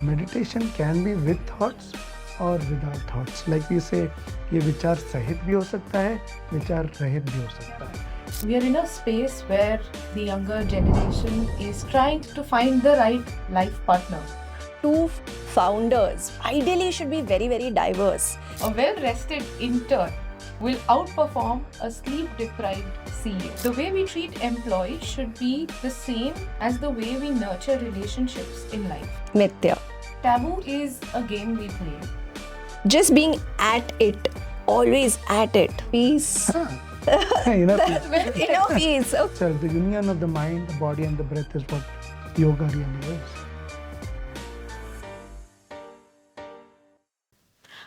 Meditation can be with thoughts or without thoughts. Like we say, ये विचार सहित भी हो सकता है, विचार रहित भी हो सकता है. We are in a space where the younger generation is trying to find the right life partner. Two founders ideally should be very, very diverse. A well-rested intern will outperform a sleep-deprived CEO. The way we treat employees should be the same as the way we nurture relationships in life. Mithya. Taboo is a game we play. Just being at it, always at it. Peace. Enough. Peace. Okay. So the union of the mind, the body and the breath is what yoga really is.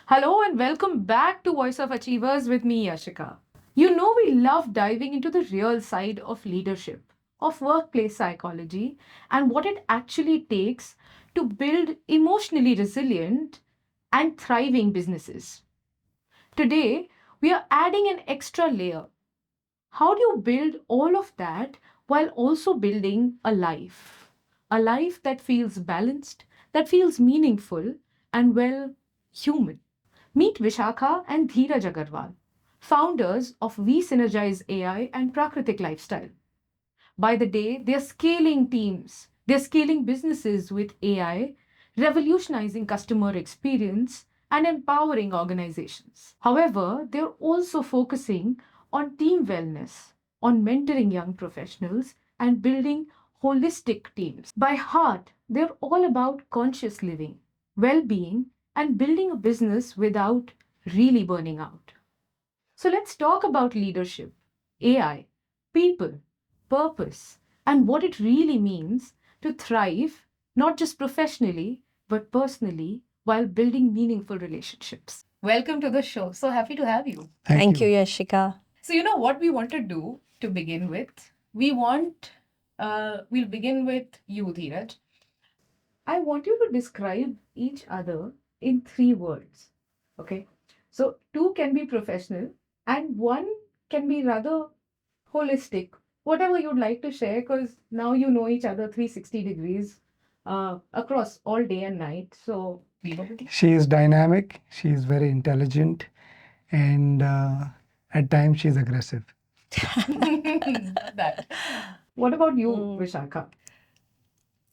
Hello and welcome back to Voice of Achievers with me, Yashika. You know, we love diving into the real side of leadership, of workplace psychology, and what it actually takes to build emotionally resilient and thriving businesses. Today, we are adding an extra layer. How do you build all of that while also building a life? A life that feels balanced, that feels meaningful, and well, human. Meet Vishakha and Dheeraj Agarwal, founders of We Synergize AI and Prakritik Lifestyle. By the day, they're scaling teams, they're scaling businesses with AI, revolutionizing customer experience, and empowering organizations. However, they're also focusing on team wellness, on mentoring young professionals, and building holistic teams. By heart, they're all about conscious living, well being, and building a business without really burning out. So let's talk about leadership, AI, people, purpose, and what it really means to thrive, not just professionally, but personally, while building meaningful relationships. Welcome to the show. So happy to have you. Thank you, Yashika. So, you know what we want to do to begin with? We'll begin with you, Dheeraj. I want you to describe each other in 3 words. Okay. So, two can be professional and one can be rather holistic. Whatever you'd like to share, because now you know each other 360 degrees across all day and night. So, leave over to you. She is dynamic, she is very intelligent, and at times she is aggressive. That. What about you, Vishakha?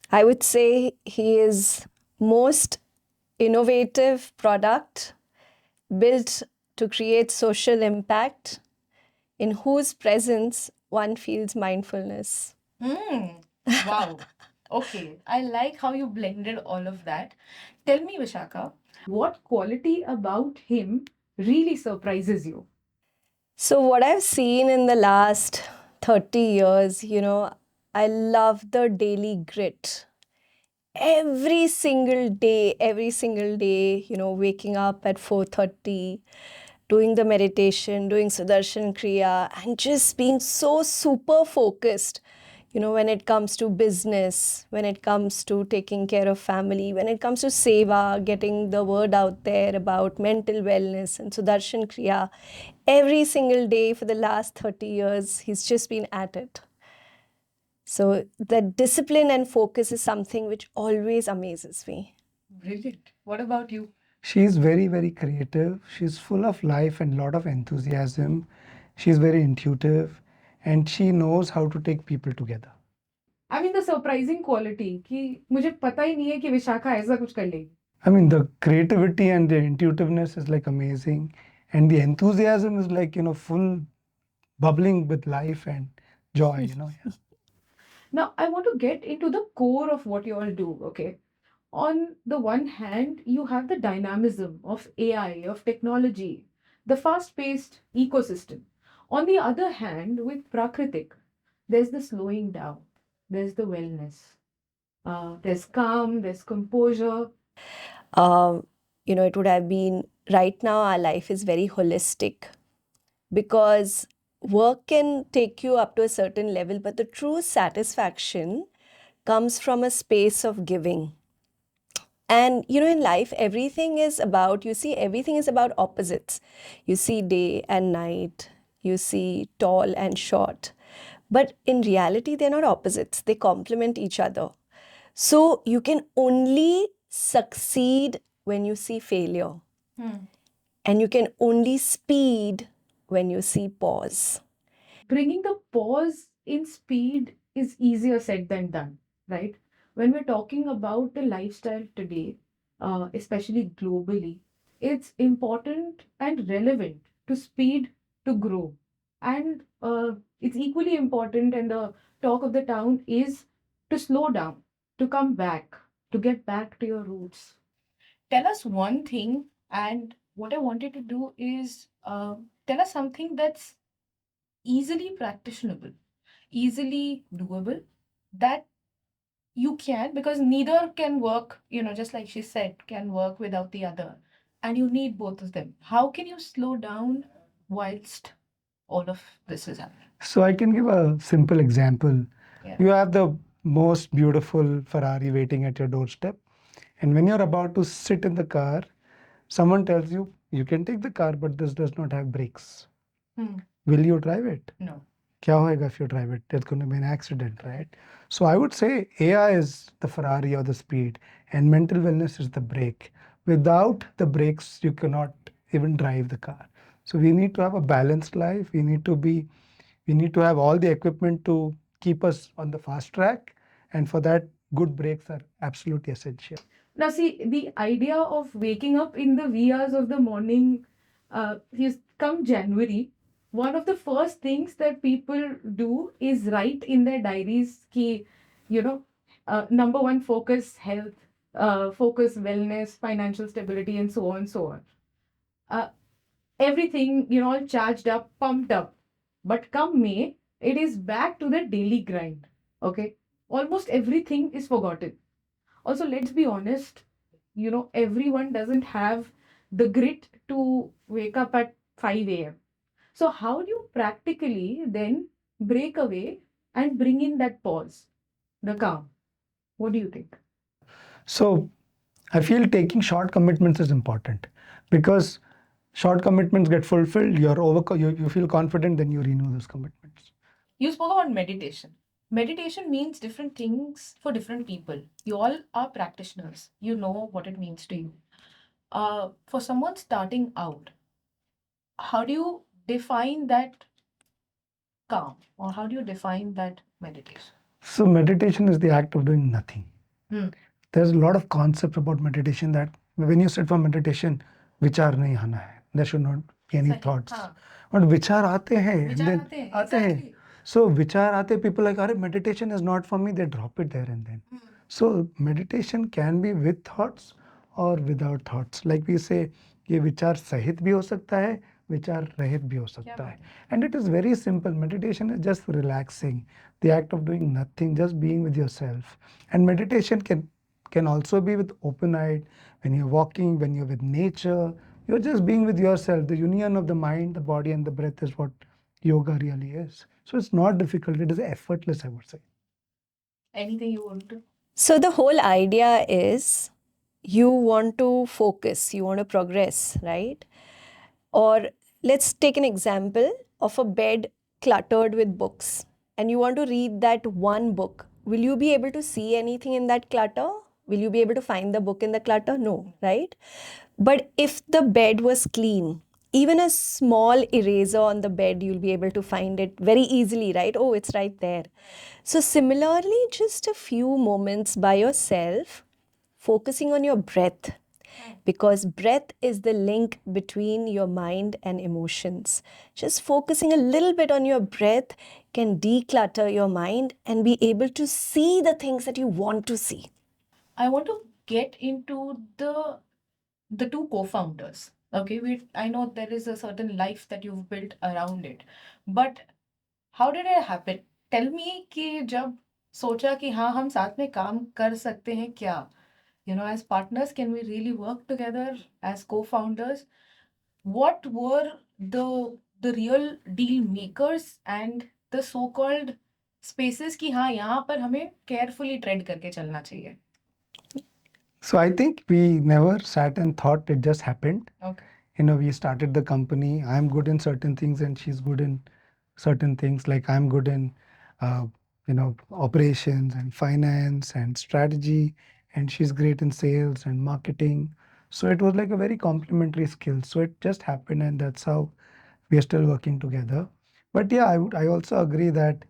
I would say he is most innovative product built to create social impact in whose presence one feels mindfulness. Wow. Okay. I like how you blended all of that. Tell me, Vishakha, what quality about him really surprises you? So, what I've seen in the last 30 years, I love the daily grit. Every single day, waking up at 4:30, doing the meditation, doing Sudarshan Kriya, and just being so super focused, when it comes to business, when it comes to taking care of family, when it comes to seva, getting the word out there about mental wellness and Sudarshan Kriya. Every single day for the last 30 years, he's just been at it. So the discipline and focus is something which always amazes me. Brilliant. What about you? She is very, very creative. She's full of life and lot of enthusiasm. She's very intuitive and she knows how to take people together. I mean, the surprising quality कि मुझे पता ही नहीं है कि विशाखा ऐसा कुछ कर लेगी. I mean, the creativity and the intuitiveness is like amazing. And the enthusiasm is like, full bubbling with life and joy, Yeah. Now, I want to get into the core of what you all do, okay? On the one hand, you have the dynamism of AI, of technology, the fast paced ecosystem. On the other hand, with Prakritik, there's the slowing down, there's the wellness, there's calm, there's composure. It would have been right now our life is very holistic because work can take you up to a certain level, but the true satisfaction comes from a space of giving. And, in life, everything is about opposites. You see day and night, you see tall and short. But in reality, they're not opposites. They complement each other. So you can only succeed when you see failure, Hmm. and you can only speed when you see pause. Bringing the pause in speed is easier said than done, right? When we're talking about the lifestyle today, especially globally, it's important and relevant to speed to grow. And it's equally important, and the talk of the town is to slow down, to come back, to get back to your roots. Tell us one thing, and what I wanted to do is tell us something that's easily practicable, easily doable, that you can, because neither can work, just like she said, can work without the other. And you need both of them. How can you slow down whilst all of this is happening? So I can give a simple example. Yeah. You have the most beautiful Ferrari waiting at your doorstep, and when you're about to sit in the car, someone tells you, you can take the car, but this does not have brakes. Hmm. Will you drive it? No. Kya hoega if you drive it? There's going to be an accident, right? So I would say AI is the Ferrari or the speed, and mental wellness is the brake. Without the brakes, you cannot even drive the car. So we need to have a balanced life. We need to have all the equipment to keep us on the fast track, and for that, good brakes are absolutely essential. Now, see, the idea of waking up in the wee hours of the morning, is come January, one of the first things that people do is write in their diaries ki, number one, focus health, focus wellness, financial stability, and so on and so on. Uh, Everything, all charged up, pumped up. But come May, it is back to the daily grind. Okay. Almost everything is forgotten. Also, let's be honest, everyone doesn't have the grit to wake up at 5 a.m. So, how do you practically then break away and bring in that pause, the calm? What do you think? So I feel taking short commitments is important, because short commitments get fulfilled. You feel confident, then you renew those commitments. You spoke about meditation. Meditation means different things for different people. You all are practitioners. You know what it means to you. For someone starting out, how do you define that calm, or how do you define that meditation? So meditation is the act of doing nothing. Hmm. There's a lot of concepts about meditation that when you sit for meditation, विचार नहीं आना है. There should not be any सही, thoughts. हाँ. But विचार आते हैं. and विचार then आते हैं, आते हैं. exactly. So विचार आते, people like, अरे meditation is not for me. They drop it there and then. So meditation can be with thoughts or without thoughts. Like we say, ये विचार सहित भी हो सकता है, विचार रहित भी हो सकता है. And it is very simple. Meditation is just relaxing, the act of doing nothing, just being with yourself. And meditation can also be with open eye, when you're walking, when you're with nature. You're just being with yourself. The union of the mind, the body, and the breath is what yoga really is. So it's not difficult. It is effortless, I would say. Anything you want to? So, the whole idea is you want to focus, you want to progress, right? Or let's take an example of a bed cluttered with books, and you want to read that one book. Will you be able to see anything in that clutter? Will you be able to find the book in the clutter? No, right? But if the bed was clean, even a small eraser on the bed, you'll be able to find it very easily, right? Oh, it's right there. So, similarly, just a few moments by yourself, focusing on your breath, because breath is the link between your mind and emotions. Just focusing a little bit on your breath can declutter your mind and be able to see the things that you want to see. I want to get into the two co-founders. Okay, I know there is a certain life that you've built around it, but how did it happen? Tell me कि जब सोचा कि हाँ हम साथ में काम कर सकते हैं क्या? As partners, can we really work together as co-founders? What were the real deal makers and the so-called spaces कि हाँ यहाँ पर हमें carefully tread करके चलना चाहिए? So I think we never sat and thought, it just happened. Okay. We started the company. I'm good in certain things and she's good in certain things. Like I'm good in, operations and finance and strategy. and she's great in sales and marketing. So it was like a very complementary skill. So it just happened, and that's how we are still working together. But yeah, I also agree that,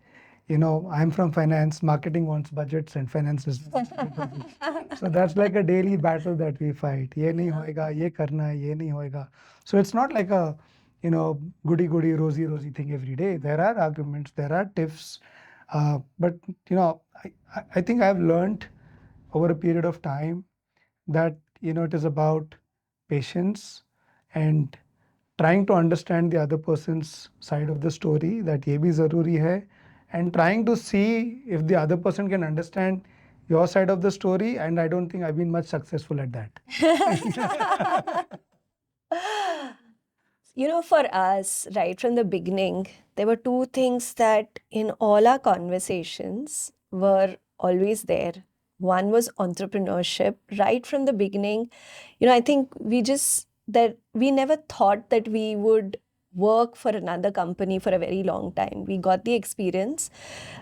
I'm from finance, marketing wants budgets, and finance is so that's like a daily battle that we fight. ये नहीं होएगा, ये करना है, ये नहीं होएगा. So it's not like a, goody goody rosy thing every day. There are arguments, there are tiffs, but I think I've learned over a period of time that it is about patience and trying to understand the other person's side of the story, that ये भी ज़रूरी है, and trying to see if the other person can understand your side of the story. And I don't think I've been much successful at that. For us, right from the beginning, there were two things that in all our conversations were always there. One was entrepreneurship. Right from the beginning, I think we never thought that we would work for another company for a very long time. We got the experience,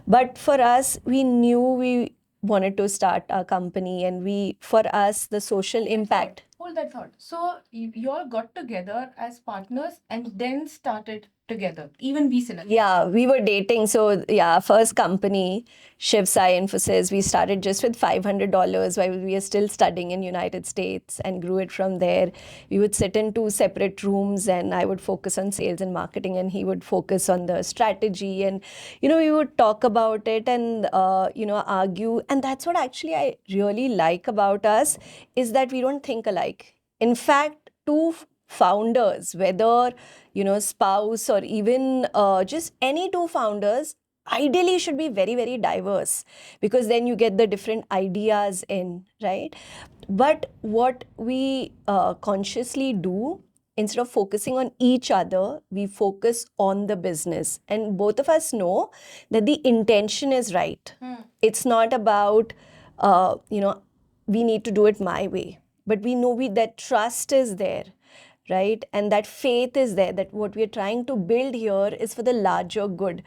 but for us, we knew we wanted to start our company, and for us, the social impact. Hold that thought. So you all got together as partners and then started together. Even we select. Yeah, we were dating. So, yeah, first company, Shiv Sai Infosys, we started just with $500 while we were still studying in United States and grew it from there. We would sit in two separate rooms, and I would focus on sales and marketing, and he would focus on the strategy. And, we would talk about it and, argue. And that's what actually I really like about us, is that we don't think alike. In fact, two founders, whether spouse or even just any two founders, ideally should be very, very diverse, because then you get the different ideas in, right? But what we consciously do, instead of focusing on each other, we focus on the business. And both of us know that the intention is right. It's not about, we need to do it my way, but we know that trust is there, right? And that faith is there, that what we're trying to build here is for the larger good.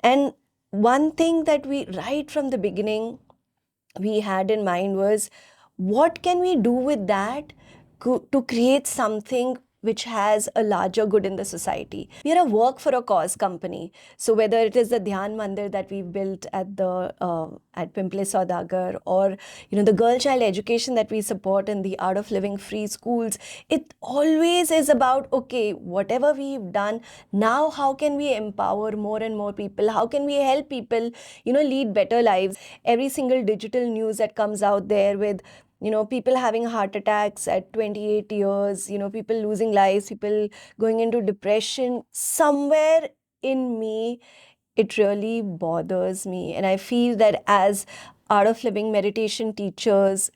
And one thing that we, right from the beginning, we had in mind was, what can we do with that to create something which has a larger good in the society? We are a work for a cause company. So whether it is the Dhyan Mandir that we built at Pimple Saudagar, or the girl child education that we support in the Art of Living free schools, it always is about, okay, whatever we've done, now how can we empower more and more people? How can we help people, lead better lives? Every single digital news that comes out there with people having heart attacks at 28 years, people losing lives, people going into depression, somewhere in me, it really bothers me. And I feel that as Art of Living meditation teachers,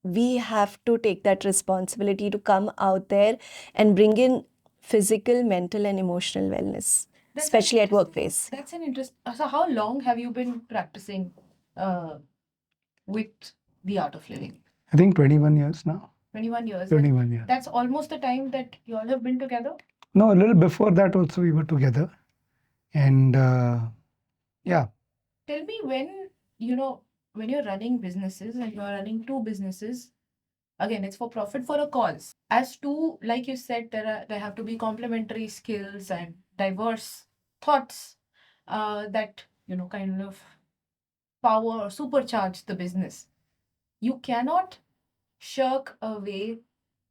we have to take that responsibility to come out there and bring in physical, mental, and emotional wellness, especially at workplace. That's an interest. So how long have you been practicing with the Art of Living? I think 21 years now. 21 years. 21 years. That's almost the time that you all have been together? No, a little before that also we were together. And yeah. Tell me, when you're running businesses and you're running two businesses, again, it's for profit, for a cause. As two, like you said, there have to be complementary skills and diverse thoughts that, kind of power or supercharge the business. You cannot shirk away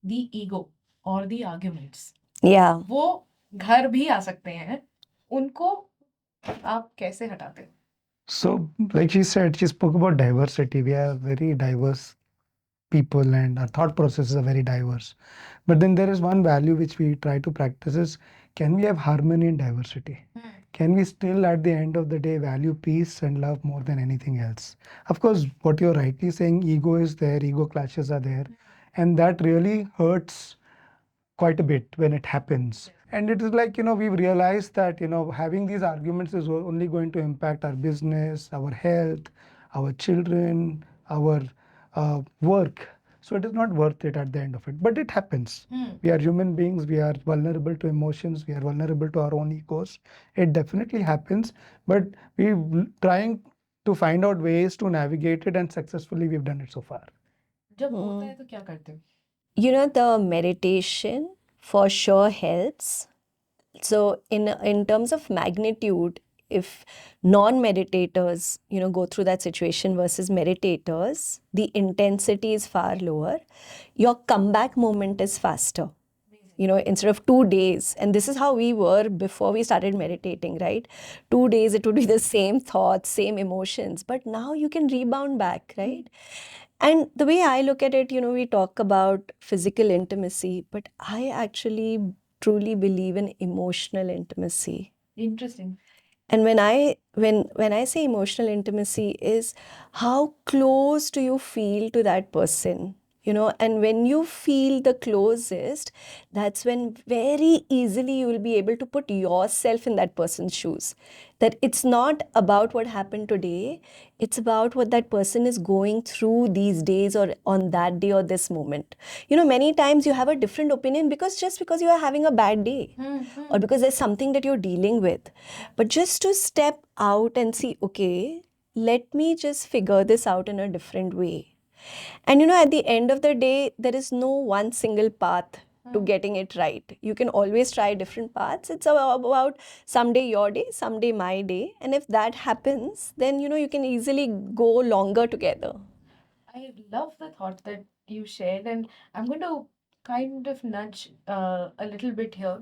the ego or the arguments. Yeah. वो घर भी आ सकते हैं, उनको आप कैसे हटाते हैं? So, like she said, she spoke about diversity. We are very diverse people, and our thought processes are very diverse. But then there is one value which we try to practice is, can we have harmony in diversity? Can we still at the end of the day value peace and love more than anything else? Of course, what you're rightly saying, ego is there, ego clashes are there, and that really hurts quite a bit when it happens. And it is like, we've realized that, having these arguments is only going to impact our business, our health, our children, our work. So it is not worth it at the end of it. But it happens. We are human beings. We are vulnerable to emotions. We are vulnerable to our own egos. It definitely happens. But we're trying to find out ways to navigate it, and successfully we've done it so far. जब होता है तो क्या करते हो? You know, the meditation for sure helps. So in terms of magnitude, if non-meditators, go through that situation versus meditators, the intensity is far lower. Your comeback moment is faster. Instead of 2 days, and this is how we were before we started meditating, right? 2 days it would be the same thoughts, same emotions, but now you can rebound back, right? And the way I look at it, we talk about physical intimacy, but I actually truly believe in emotional intimacy. Interesting. And when I say emotional intimacy is how close do you feel to that person? And when you feel the closest, that's when very easily you will be able to put yourself in that person's shoes. That it's not about what happened today, it's about what that person is going through these days or on that day or this moment. Many times you have a different opinion just because you are having a bad day or because there's something that you're dealing with. But just to step out and see, okay, let me just figure this out in a different way. And at the end of the day, there is no one single path to getting it right. You can always try different paths. It's about someday your day, someday my day. And if that happens, then you can easily go longer together. I love the thought that you shared, and I'm going to kind of nudge a little bit here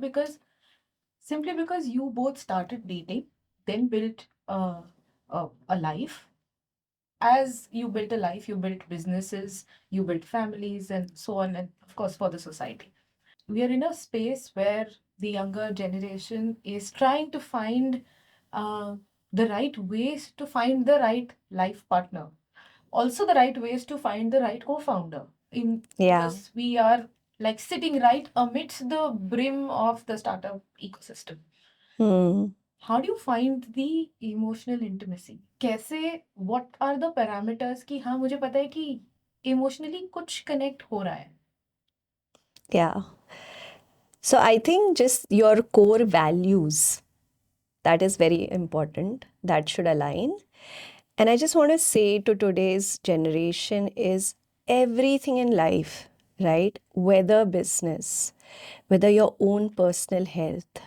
simply because you both started dating, then built a life. As you built a life, you built businesses, you built families, and so on, and of course, for the society. We are in a space where the younger generation is trying to find uh, the right ways to find the right life partner, also the right ways to find the right co-founder in Yeah. because we are like sitting right amidst the brim of the startup ecosystem. Hmm. How do you find the emotional intimacy? कैसे what are the parameters कि हाँ मुझे पता है कि emotionally कुछ connect हो रहा है? Yeah. So I think just your core values, that is very important. That should align. And I just want to say to today's generation is everything in life, right? Whether business, whether your own personal health,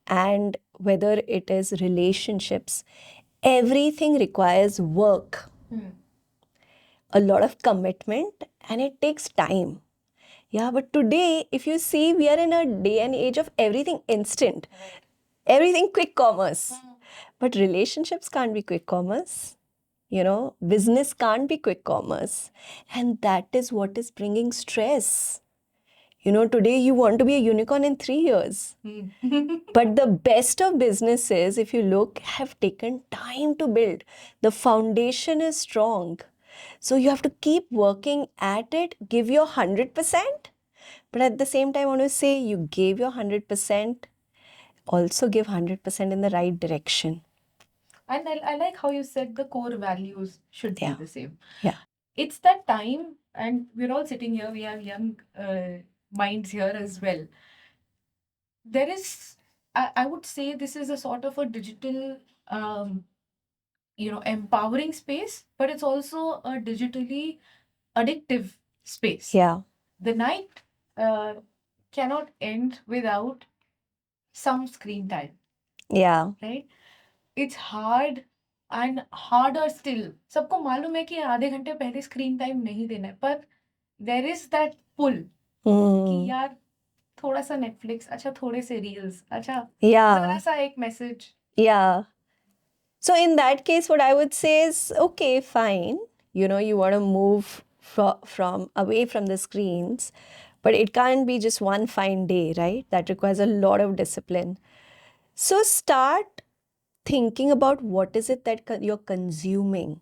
and whether it is relationships, everything requires work, a lot of commitment, and it takes time. Yeah, but today, if you see, we are in a day and age of everything instant, everything quick commerce. But relationships can't be quick commerce. Business can't be quick commerce. And that is what is bringing stress. Today you want to be a unicorn in 3 years. But the best of businesses, if you look, have taken time to build. The foundation is strong. So you have to keep working at it, give your 100%. But at the same time, I want to say you gave your 100%, also give 100% in the right direction. And I like how you said the core values should be Yeah. the same. Yeah. It's that time, and we're all sitting here, we have young minds here as well. There is, I would say, this is a sort of a digital, empowering space, but it's also a digitally addictive space. Yeah. The night cannot end without some screen time, Yeah. right? It's hard and harder still. सबको मालूम है कि आधे घंटे पहले screen time नहीं देना है, पर there is that pull कि Hmm. यार थोड़ा सा नेटफ्लिक्स, अच्छा थोड़े से रील्स, अच्छा Yeah. जरा सा एक message. Yeah. So in that case, what I would say is, okay, fine. You want to move from away from the screens, but it can't be just one fine day, right? That requires a lot of discipline. So start thinking about what is it that you're consuming,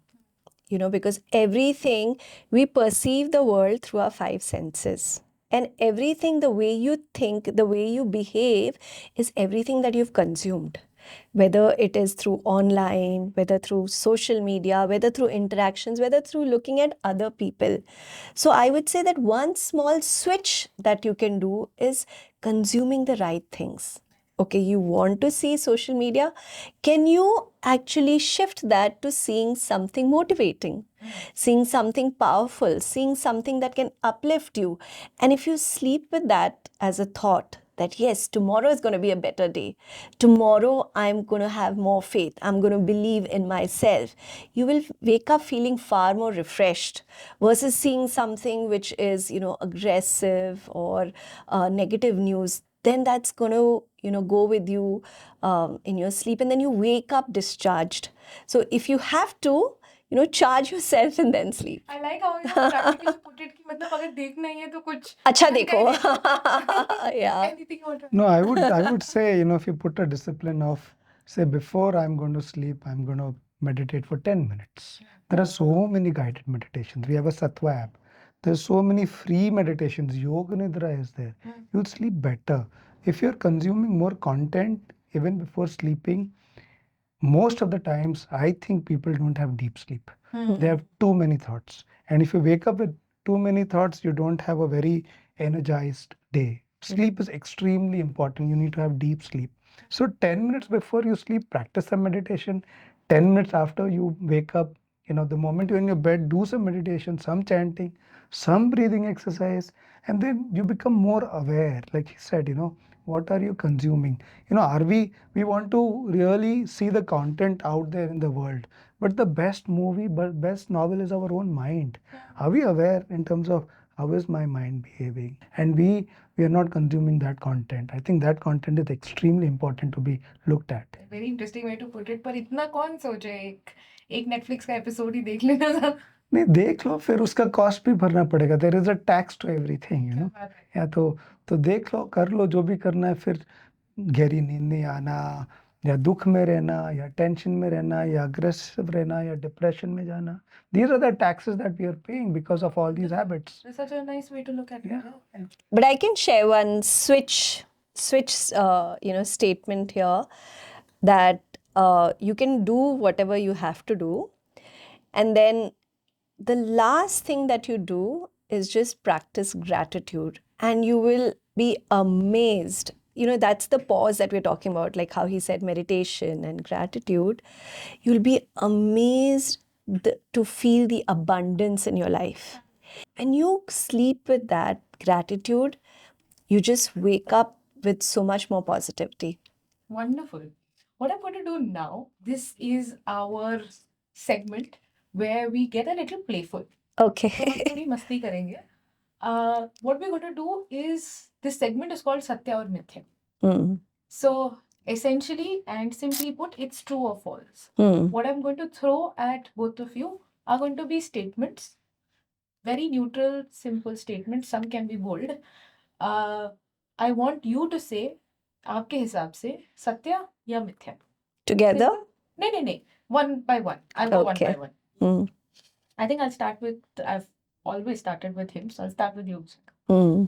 because everything, we perceive the world through our five senses. And everything, the way you think, the way you behave, is everything that you've consumed. Whether it is through online, whether through social media, whether through interactions, whether through looking at other people. So I would say that one small switch that you can do is consuming the right things. okay, you want to see social media, can you actually shift that to seeing something motivating, seeing something powerful, seeing something that can uplift you? And if you sleep with that as a thought, that yes, tomorrow is going to be a better day. Tomorrow I'm going to have more faith. I'm going to believe in myself. You will wake up feeling far more refreshed versus seeing something which is, aggressive or negative news. Then that's going to, go with you in your sleep, and then you wake up discharged. So if you have to, charge yourself and then sleep. I like how you practically put it कि मतलब अगर देखना ही है तो कुछ अच्छा ढंग का ही देखो. देखो. Yeah. Anything you want to No, I would say, if you put a discipline of, say, before I'm going to sleep, I'm going to meditate for 10 minutes. There are so many guided meditations. We have a Sattva app. There's so many free meditations. Yoga Nidra is there. You'll sleep better. If you're consuming more content even before sleeping, most of the times I think people don't have deep sleep. They have too many thoughts. And if you wake up with too many thoughts, you don't have a very energized day. Sleep is extremely important. You need to have deep sleep. So 10 minutes before you sleep, practice some meditation. 10 minutes after you wake up, the moment you're in your bed, do some meditation, some chanting, some breathing exercise, and then you become more aware. Like he said, what are you consuming? Are we want to really see the content out there in the world, but the best movie, but best novel is our own mind. Are we aware in terms of how is my mind behaving? And we are not consuming that content. I think that content is extremely important to be looked at. Very interesting way to put it. पर इतना कौन सोचे एक एक Netflix का episode ही देख लेना था. नहीं, देख लो, फिर उसका कॉस्ट भी भरना पड़ेगा. There is a tax to everything, बात है. या तो देख लो, कर लो जो भी करना है. फिर गहरी नींद नहीं आना, या दुख में रहना, या टेंशन में रहना, या अग्रेसिव रहना, या डिप्रेशन में जाना. These are the taxes that we are paying because of all these habits. That's such a nice way to look at it. Yeah. But I can share one switch statement here, that you can do whatever you have to do, and then the last thing that you do is just practice gratitude, and you will be amazed. That's the pause that we're talking about, like how he said meditation and gratitude. You'll be amazed to feel the abundance in your life. When you sleep with that gratitude, you just wake up with so much more positivity. Wonderful. What I'm going to do now, this is our segment where we get a little playful. तो हम Okay. थोड़ी मस्ती करेंगे. What we're going to do is, this segment is called Satya or Mithya. Mm. So essentially and simply put, it's true or false. Mm. What I'm going to throw at both of you are going to be statements, very neutral, simple statements. Some can be bold. I want you to say, आपके हिसाब से सत्य या मिथ्या. Together? नहीं. One by one. I'll go one Okay. by one. Mm. I think I'll start with, I've always started with him, so I'll start with you. Mm.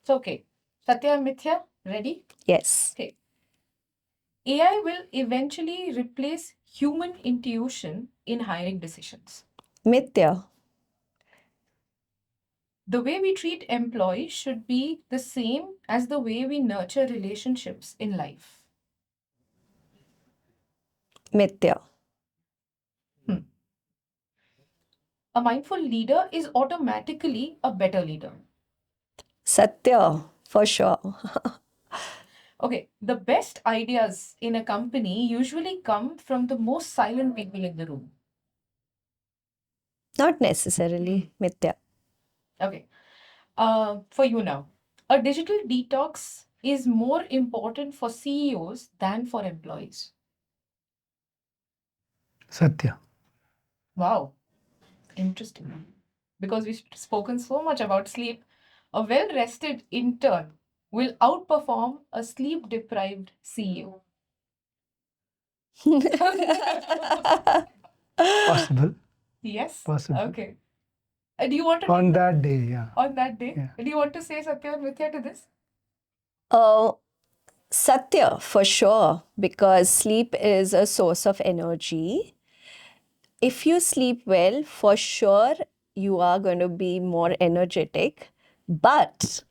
So, okay. Satya and Mithya, ready? Yes. Okay. AI will eventually replace human intuition in hiring decisions. Mithya. The way we treat employees should be the same as the way we nurture relationships in life. Mithya. A mindful leader is automatically a better leader. Satya, for sure. Okay, the best ideas in a company usually come from the most silent people in the room. Not necessarily. Mithya. Okay, for you now. A digital detox is more important for CEOs than for employees. Satya. Wow, interesting. Because we've spoken so much about sleep, a well rested intern will outperform a sleep deprived CEO. Possible. Yes? Possible. Okay. Do you want to On take that day, yeah. on that day? Yeah. Do you want to say Satya or Mithya to this? Satya, for sure, because sleep is a source of energy. If you sleep well, for sure, you are going to be more energetic. But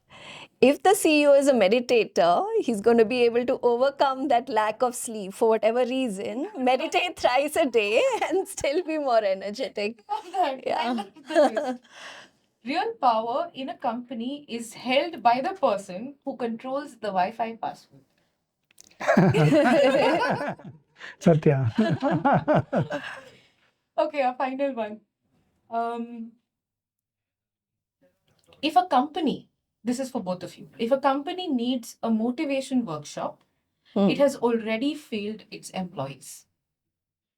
if the CEO is a meditator, he's going to be able to overcome that lack of sleep for whatever reason, meditate thrice a day, and still be more energetic. Love that. I Yeah. love the list. Real power in a company is held by the person who controls the Wi-Fi password. Satya. Okay, a final one. If a company, this is for both of you, if a company needs a motivation workshop, Hmm. it has already failed its employees.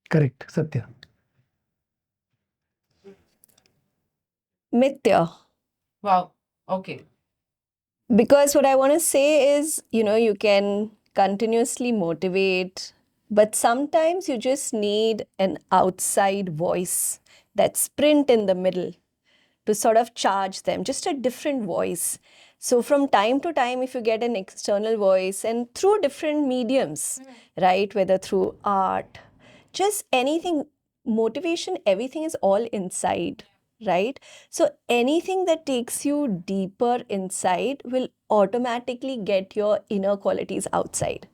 Correct, Satya. Mithya. Wow. Okay. Because what I want to say is, you can continuously motivate, but sometimes you just need an outside voice, that sprint in the middle to sort of charge them, just a different voice. So from time to time, if you get an external voice and through different mediums, right, whether through art, just anything, motivation, everything is all inside, right? So anything that takes you deeper inside will automatically get your inner qualities outside.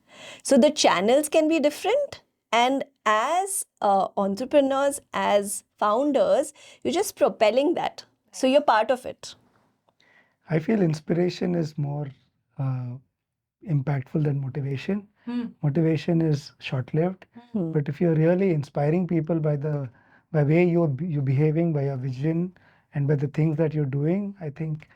So the channels can be different. And as entrepreneurs, as founders, you're just propelling that. So you're part of it. I feel inspiration is more impactful than motivation. Motivation is short-lived, but if you're really inspiring people by way you're behaving, by your vision, and by the things that you're doing, I think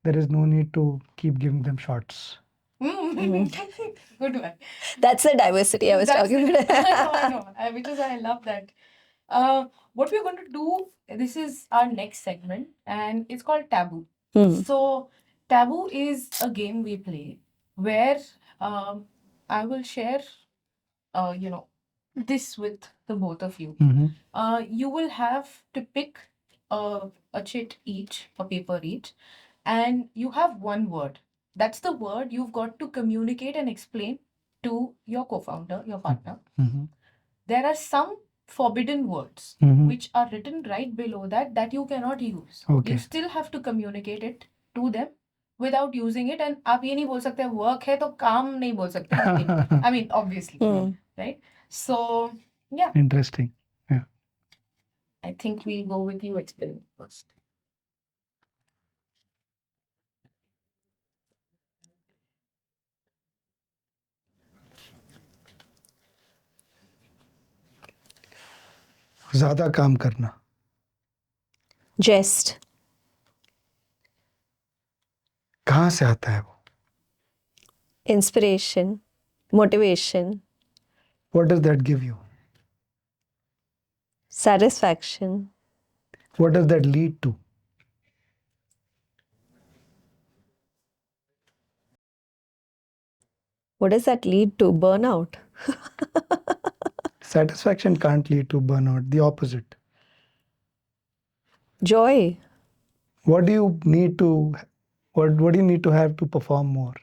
there is no need to keep giving them shots. Good one. That's the diversity I was talking about. I know. Because I love that. What we're going to do, this is our next segment, and it's called Taboo. So, Taboo is a game we play where I will share, this with the both of you. You will have to pick a chit each, a paper each, and you have one word. That's the word you've got to communicate and explain to your co-founder, your partner. There are some forbidden words which are written right below that you cannot use. Okay. You still have to communicate it to them without using it. And आप ये नहीं बोल सकते work है तो काम नहीं बोल सकते. I mean, obviously, right? So, yeah, Interesting. Yeah. I think we'll go with you explain first. ज्यादा काम करना. Jest. कहाँ से आता है वो? Inspiration. Motivation. What does that give you? Satisfaction. What does that lead to? What does that lead to? Burnout. Satisfaction can't lead to burnout. The opposite. Joy. What do you need to what do you need to have to perform more?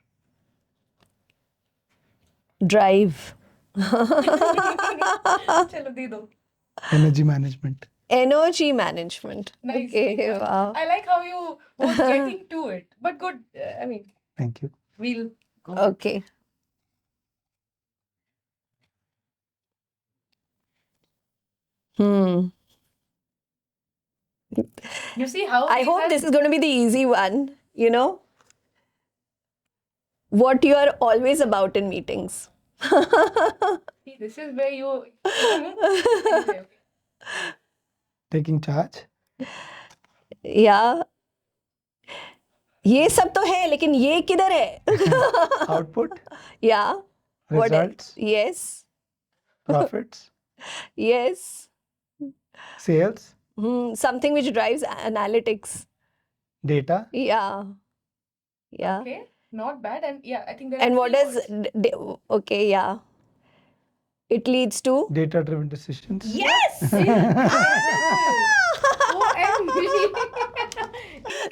Drive. चलो दे दो. Energy management. Energy management. Nice. Okay, wow. I like how you were getting to it. But good. I mean, Thank you. we'll go. Okay. You see how I these hope are- this is going to be the easy one, What you are always about in meetings. See, this is where you. Okay. Taking charge. Yeah. ये सब तो है लेकिन ये किधर है? Output. Yeah. What else? Results. Yes. Profits. Yes. Sales. Something which drives analytics. Data. Yeah. Yeah. Okay, not bad. And yeah, I think there And are what three does words. okay, yeah. It leads to Data driven decisions. yes. OMG.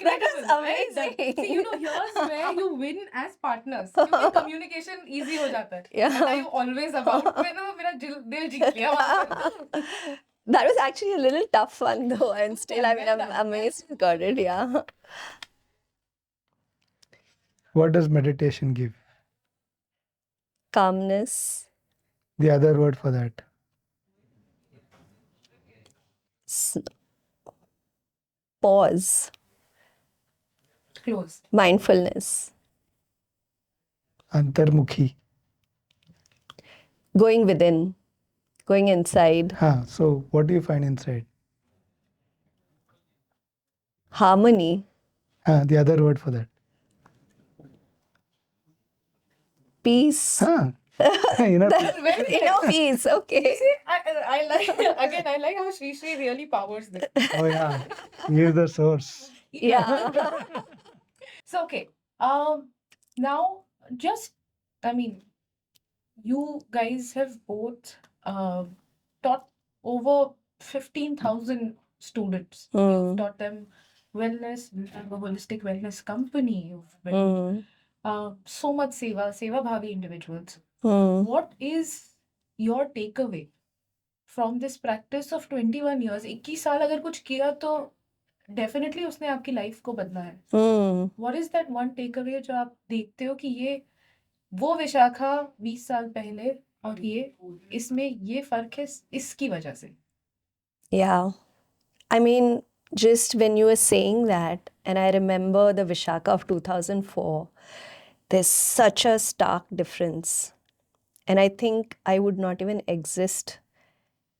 That was Incredible, right? amazing. See, here's where you win as partners. क्योंकि communication easy हो जाता है. Yeah. And I'm always about मेरा दिल जीत लिया वहाँ पर. That was actually a little tough one though, and still, I mean, Well I'm done. amazed you got it. Yeah. What does meditation give? Calmness, The other word for that. s- pause, Close. mindfulness, Antarmukhi. going within, going inside, So what do you find inside? harmony, The other word for that. peace. Inner peace. That's very Inner peace, okay. See, I like again. I like how Sri really powers this. Oh yeah, he is the source. Yeah. So okay. Now just I mean, you guys have both taught over 15,000 students. You've taught them wellness. You have a holistic wellness company. You've been so much seva bhavi individuals. What is your takeaway from this practice of 21 years? 21 साल अगर कुछ किया तो definitely उसने आपकी life को बदला है. What is that one takeaway जो आप देखते हो कि ये वो विशाखा 20 साल पहले और ये इसमें ये फर्क है इसकी वजह से. Yeah. I mean, just when you were saying that, and I remember the Vishaka of 2004, there's such a stark difference. And I think I would not even exist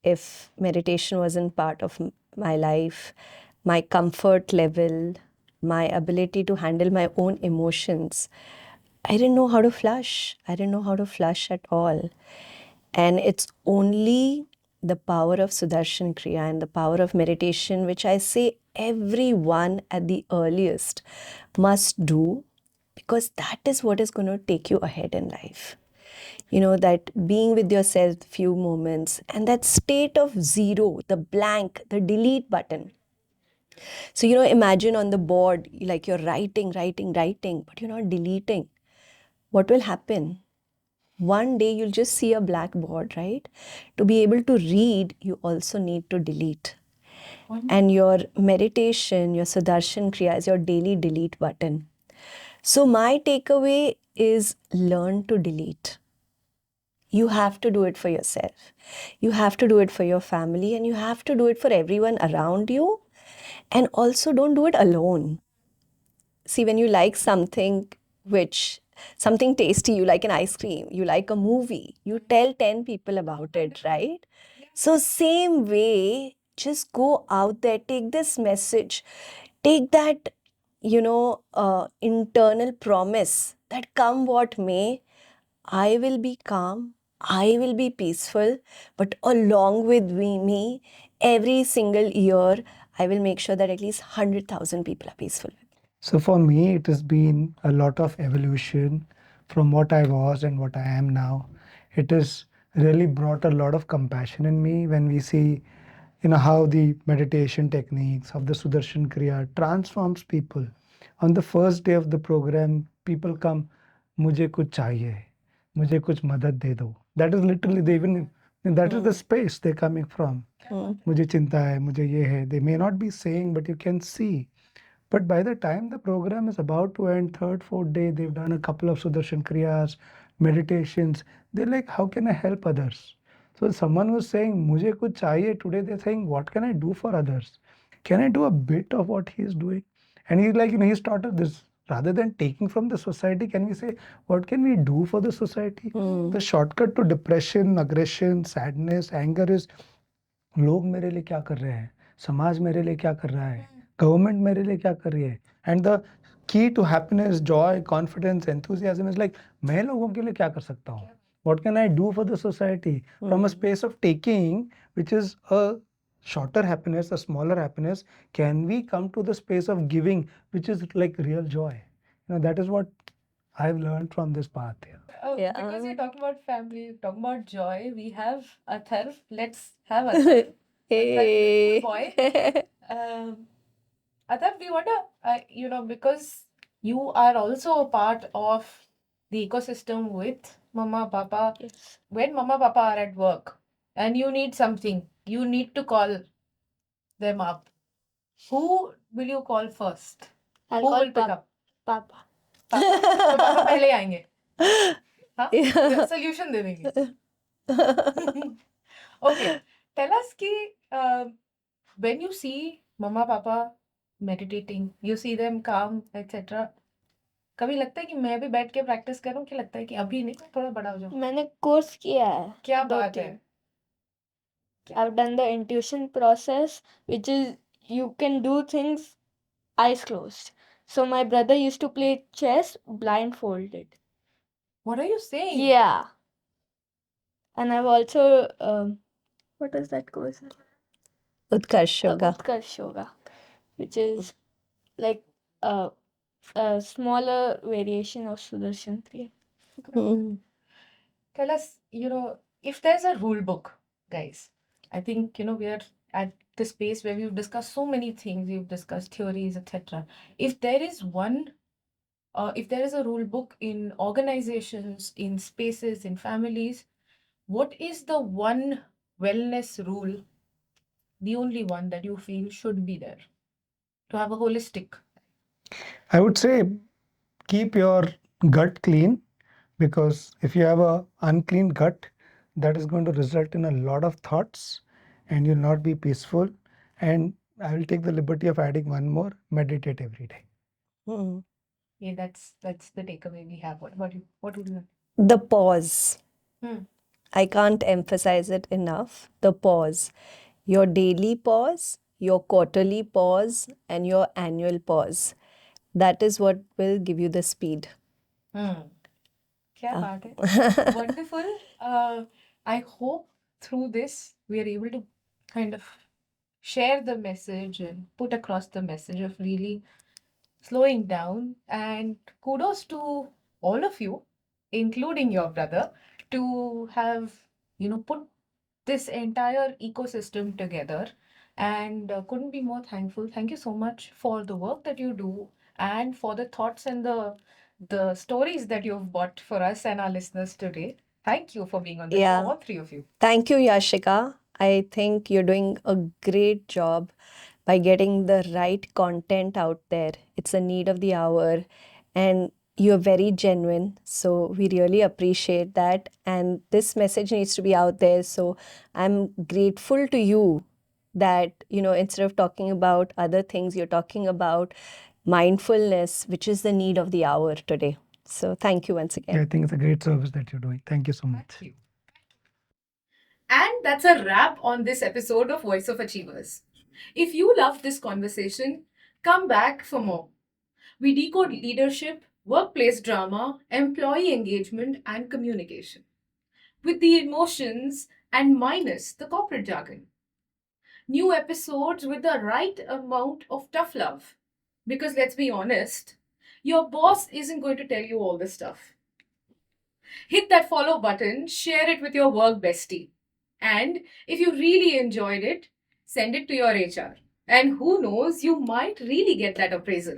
if meditation wasn't part of my life, my comfort level, my ability to handle my own emotions. I didn't know how to flush. I didn't know how to flush at all. And it's only the power of Sudarshan Kriya and the power of meditation, which I say everyone at the earliest must do, because that is what is going to take you ahead in life. You know, that being with yourself few moments and that state of zero, the blank, the delete button. So, you know, imagine on the board, like you're writing, but you're not deleting. What will happen? One day you'll just see a blackboard, right? To be able to read, you also need to delete. And your meditation, your Sudarshan Kriya is your daily delete button. So, my takeaway is learn to delete. You have to do it for yourself. You have to do it for your family, and you have to do it for everyone around you. And also, don't do it alone. See, when you like something something tasty, you like an ice cream, you like a movie, you tell 10 people about it, right? So same way, just go out there, take this message, take that, internal promise that come what may, I will be calm, I will be peaceful, but along with me, every single year, I will make sure that at least 100,000 people are peaceful. So for me, it has been a lot of evolution from what I was and what I am now. It has really brought a lot of compassion in me when we see, how the meditation techniques of the Sudarshan Kriya transforms people. On the first day of the program, people come, मुझे कुछ चाहिए, मुझे कुछ मदद दे दो. That is literally that is the space they're coming from. मुझे चिंता है, मुझे ये है. They may not be saying, but you can see. But by the time the program is about to end, third, fourth day, they've done a couple of Sudarshan Kriyas, meditations. They're like, how can I help others? So someone was saying, मुझे कुछ चाहिए. Today they're saying, what can I do for others? Can I do a bit of what he's doing? And he's like, he started this. Rather than taking from the society, can we say, what can we do for the society? The shortcut to depression, aggression, sadness, anger is, लोग मेरे लिए क्या कर रहे हैं, समाज मेरे लिए क्या कर रहा है, गवर्नमेंट मेरे लिए क्या कर रही है. And the key to happiness, joy, confidence, enthusiasm is like, मैं लोगों के लिए क्या कर सकता हूँ, what can I do for the society, from a space of taking which is a shorter happiness, a smaller happiness, can we come to the space of giving, which is like real joy. That is what I've learned from this path here. Yeah. Because you're talking about family, you're talking about joy, we have Atharv. Let's have Atharv. Hey. Boy. Atharv, we wonder, because you are also a part of the ecosystem with Mama, Papa. Yes. When Mama, Papa are at work and you need something, you need to call them up. Who will you call first? I'll Who call will pick up? Papa. तो पापा पहले आएंगे, हाँ, Yeah. Solution दे देंगे. Okay, tell us कि when you see mama papa meditating, you see them calm, etc. कभी लगता है कि मैं भी बैठ के प्रैक्टिस करूं, कि लगता है कि अभी नहीं, थोड़ा बड़ा हो जाऊं? मैंने कोर्स किया है क्या दो बात है. तीन. I've done the intuition process, which is you can do things eyes closed. So my brother used to play chess blindfolded. What are you saying? Yeah. And I've also what is that course? Utkarsh Yoga. Utkarsh Yoga, which is like a smaller variation of Sudarshan Kriya. Mm. Tell us, if there's a rule book, guys. I think, we are at the space where we've discussed so many things, we've discussed theories, etc. If there is if there is a rule book in organizations, in spaces, in families, what is the one wellness rule, the only one that you feel should be there to have a holistic? I would say keep your gut clean, because if you have a unclean gut, that is going to result in a lot of thoughts and you'll not be peaceful. And I will take the liberty of adding one more: meditate every day. Mm. Yeah, that's the takeaway we have. What about you? What would you? The pause. Hmm. I can't emphasize it enough. The pause. Your daily pause, your quarterly pause, and your annual pause. That is what will give you the speed. क्या Ah. बात है. Wonderful. I hope through this we are able to kind of share the message and put across the message of really slowing down. And kudos to all of you, including your brother, to have put this entire ecosystem together. And couldn't be more thankful. Thank you so much for the work that you do, and for the thoughts and the stories that you've brought for us and our listeners today. Thank you for being on the Yeah. show, all three of you. Thank you, Yashika. I think you're doing a great job by getting the right content out there. It's a need of the hour, and you're very genuine. So we really appreciate that. And this message needs to be out there. So I'm grateful to you that, instead of talking about other things, you're talking about mindfulness, which is the need of the hour today. So thank you once again. Yeah, I think it's a great service that you're doing. Thank you so much. Thank you. And that's a wrap on this episode of Voice of Achievers. If you loved this conversation, come back for more. We decode leadership, workplace drama, employee engagement, and communication, with the emotions and minus the corporate jargon. New episodes with the right amount of tough love. Because let's be honest, your boss isn't going to tell you all this stuff. Hit that follow button, share it with your work bestie. And if you really enjoyed it, send it to your HR. And who knows, you might really get that appraisal.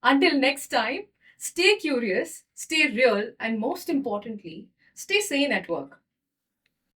Until next time, stay curious, stay real, and most importantly, stay sane at work.